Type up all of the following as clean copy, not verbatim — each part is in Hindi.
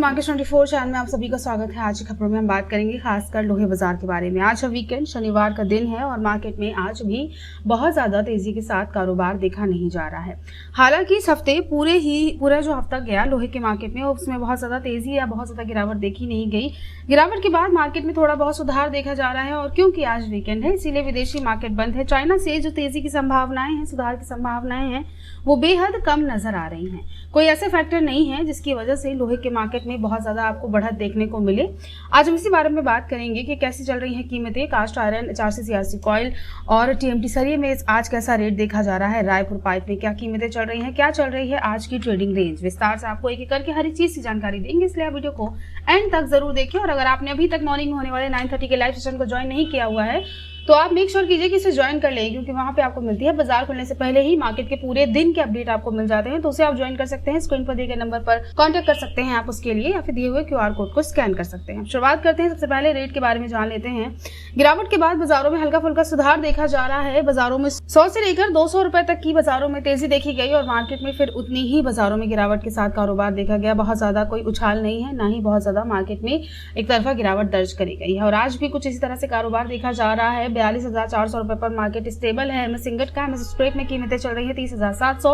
मार्केट 24 चैनल में आप सभी का स्वागत है। आज की खबरों में हम बात करेंगे खासकर लोहे बाजार के बारे में। आज है वीकेंड, शनिवार का दिन है और मार्केट में आज भी बहुत ज्यादा तेजी के साथ कारोबार देखा नहीं जा रहा है। हालांकि इस हफ्ते पूरा जो हफ्ता गया लोहे के मार्केट में उसमें बहुत ज्यादा तेजी या बहुत ज्यादा गिरावट देखी नहीं गई। गिरावट के बाद मार्केट में थोड़ा बहुत सुधार देखा जा रहा है और क्योंकि आज वीकेंड है इसीलिए विदेशी मार्केट बंद है। चाइना से जो तेजी की संभावनाएं हैं, सुधार की संभावनाएं हैं, वो बेहद कम नजर आ रही हैं। कोई ऐसे फैक्टर नहीं है जिसकी वजह से लोहे के मार्केट में बहुत ज्यादा आपको बढ़त देखने को मिले। आज हम इसी बारे में बात करेंगे कि कैसी चल रही हैं कीमतें। Cast iron, HRC, CRC coil और TMT सरिये में आज कैसा रेट देखा जा रहा है। रायपुर पाइप में क्या कीमतें चल रही हैं, क्या चल रही है आज की ट्रेडिंग रेंज। विस्तार से आपको एक एक करके हर एक चीज की जानकारी देंगे, इसलिए आप वीडियो को एंड तक जरूर देखें। और अगर आपने अभी तक मॉर्निंग में होने वाले 9:30 के लाइव सेशन को ज्वाइन नहीं किया हुआ है तो आप मेक श्योर कीजिए कि इसे ज्वाइन कर लें, क्योंकि वहां पे आपको मिलती है बाजार खुलने से पहले ही मार्केट के पूरे दिन के अपडेट आपको मिल जाते हैं। तो उसे आप ज्वाइन कर सकते हैं। स्क्रीन पर दिए गए नंबर पर कांटेक्ट कर सकते हैं आप उसके लिए, या फिर दिए हुए QR कोड को स्कैन कर सकते हैं। शुरुआत करते हैं, सबसे पहले रेट के बारे में जान लेते हैं। गिरावट के बाद बाजारों में हल्का फुल्का सुधार देखा जा रहा है। बाजारों में 100 से लेकर 200 रुपए तक की बाजारों में तेजी देखी गई और मार्केट में फिर उतनी ही बाजारों में गिरावट के साथ कारोबार देखा गया। बहुत ज्यादा कोई उछाल नहीं है, ना ही बहुत ज्यादा मार्केट में एक तरफा गिरावट दर्ज करी गई है। और आज भी कुछ इसी तरह से कारोबार देखा जा रहा है। 42,400 रुपए पर मार्केट स्टेबल है। MS इंगट का MS स्क्रैप में कीमतें चल रही है 30,700।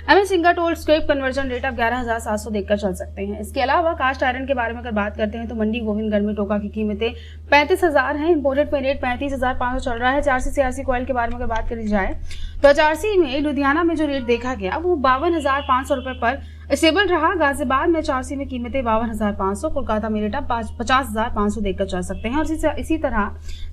MS ingot old scrap conversion rate आप 11,700 देखकर चल सकते हैं। इसके अलावा कास्ट आयरन के बारे में अगर बात करते हैं तो मंडी गोविंदगढ़ में टोका की कीमतें 35,000 है। इंपोर्टेड में रेट 35,500 चल रहा है। HRC CRC कॉइल के बारे में अगर बात करी जाए तो HRC में लुधियाना में जो रेट देखा गया वो 52,500 रुपए पर स्टेबल रहा। गाजियाबाद में HRC में कीमतें 52,500, कोलकाता में रेट आप 50,500 देखकर चल सकते हैं। और इसी तरह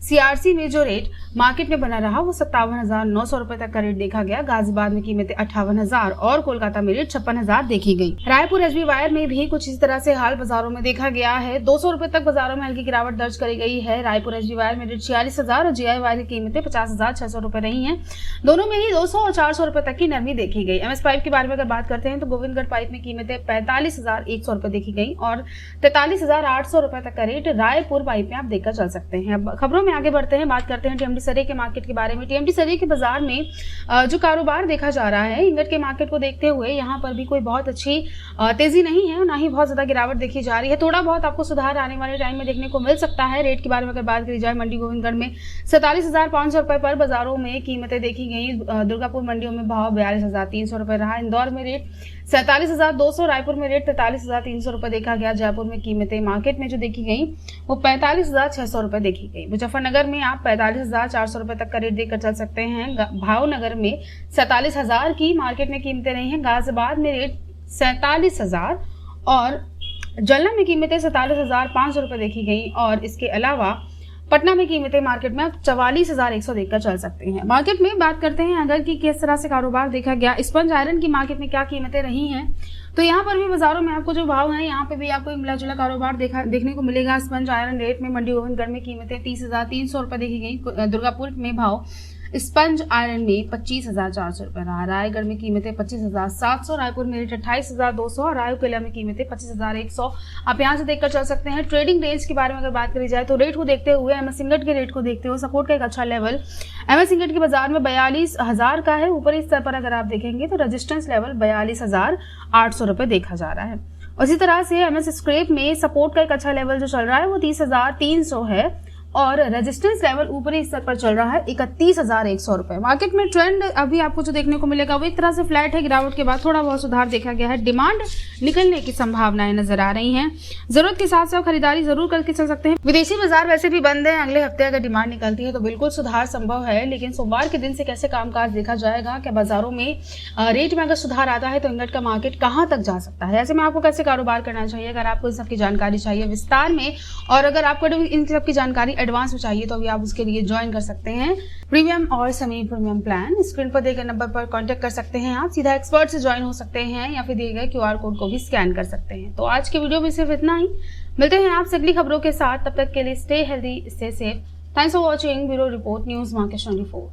CRC में जो रेट मार्केट में बना रहा वो 57,900 रुपए तक का रेट देखा गया। गाजियाबाद में कीमतें 58,000 और कोलकाता में रेट 56,000 देखी गई। रायपुर HB वायर में भी कुछ इसी तरह से हाल बाजारों में देखा गया है। 200 रुपए तक बाजारों में हल्की गिरावट दर्ज करी गई है। रायपुर HB वायर में रेट 46,000 और GI वायर की कीमतें 50,600 रुपए रही है। दोनों में ही 200 और 400 रुपए तक की नरमी देखी गई। MS पाइप के बारे में अगर बात करते हैं तो गोविंदगढ़ पाइप में कीमतें 45,100 रुपए देखी गई और 43,800 रुपए तक का रेट रायपुर पाइप में आप देखकर चल सकते हैं। अब खबरों में आगे बढ़ते हैं, बात करते हैं TMT सरिये के मार्केट के बारे में। TMT सरिये के बाजार में जो कारोबार देखा जा रहा है, इंगट के मार्केट को देखते हुए यहाँ पर भी कोई बहुत अच्छी तेजी नहीं है, ना ही बहुत ज्यादा गिरावट देखी जा रही है। थोड़ा बहुत आपको सुधार आने वाले टाइम में देखने को मिल सकता है। रेट के बारे में अगर बात करी जाए, मंडी गोविंदगढ़ में 47,500 रुपए पर बाजारों में कीमतें देखी गई। दुर्गापुर मंडियों में भाव 42,300 रुपए रहा। इंदौर में रेट 47,200, रायपुर में रेट 43,300 रुपए देखा गया। जयपुर में कीमतें मार्केट में जो देखी गई वो 45,600 रुपए देखी गई। मुजफ्फरनगर में आप 45,400 रुपए तक का रेट देखकर चल सकते हैं। भावनगर में 47,000 की मार्केट में कीमतें रही हैं। गाजियाबाद में रेट 47,000 और जलना में कीमतें 47,500 रुपए देखी गई। और इसके अलावा पटना में कीमतें मार्केट में आप 44,100 देखकर चल सकते हैं। मार्केट में बात करते हैं अगर कि किस तरह से कारोबार देखा गया। स्पंज आयरन की मार्केट में क्या कीमतें रही हैं, तो यहाँ पर भी बाजारों में आपको जो भाव है यहाँ पे भी आपको मिला जुला कारोबार देखने को मिलेगा। स्पंज आयरन रेट में मंडी गोविंदगढ़ में कीमतें 30,300 रुपए देखी गई। दुर्गापुर में भाव स्पंज आयरन में 25,400 रुपए रहा। रायगढ़ में कीमतें 25,700, रायपुर में रेट 28,200 और रायकेला में कीमतें 25,100 आप यहाँ से देखकर चल सकते हैं। ट्रेडिंग रेंज के बारे में अगर बात करी जाए तो रेट को देखते हुए MS इंगट के रेट को देखते हुए सपोर्ट का एक अच्छा लेवल MS इंगट के बाजार में 42,000 का है। ऊपरी स्तर पर अगर आप देखेंगे तो रेजिस्टेंस लेवल 42,800 रुपए देखा जा रहा है। उसी तरह से MS स्क्रैप में सपोर्ट का एक अच्छा लेवल जो चल रहा है वो 30,300 है और रेजिस्टेंस लेवल ऊपरी स्तर पर चल रहा है 31,100 रुपए। मार्केट में ट्रेंड अभी आपको जो देखने को मिलेगा वो एक तरह से फ्लैट है। गिरावट के बाद थोड़ा बहुत सुधार देखा गया है। डिमांड निकलने की संभावनाएं नजर आ रही हैं। जरूरत के साथ साथ खरीदारी जरूर करके चल सकते हैं। विदेशी बाजार वैसे भी बंद है। अगले हफ्ते अगर डिमांड निकलती है तो बिल्कुल सुधार संभव है, लेकिन सोमवार के दिन से कैसे कामकाज देखा जाएगा। क्या बाजारों में रेट में अगर सुधार आता है तो इंगट का मार्केट कहाँ तक जा सकता है, ऐसे में आपको कैसे कारोबार करना चाहिए। अगर आपको इन सबकी जानकारी चाहिए विस्तार में और अगर आपको इन सबकी जानकारी एडवांस में चाहिए तो अभी आप उसके लिए ज्वाइन कर सकते हैं प्रीमियम और सेमी प्रीमियम प्लान। स्क्रीन पर दिए गए नंबर पर कांटेक्ट कर सकते हैं। आप सीधा एक्सपर्ट से ज्वाइन हो सकते हैं या फिर दिए गए QR कोड को भी स्कैन कर सकते हैं। तो आज के वीडियो में सिर्फ इतना ही। मिलते हैं आपसे अगली खबरों के साथ, तब तक के लिए stay healthy, stay safe. Thanks for watching. Bureau report, news market 24।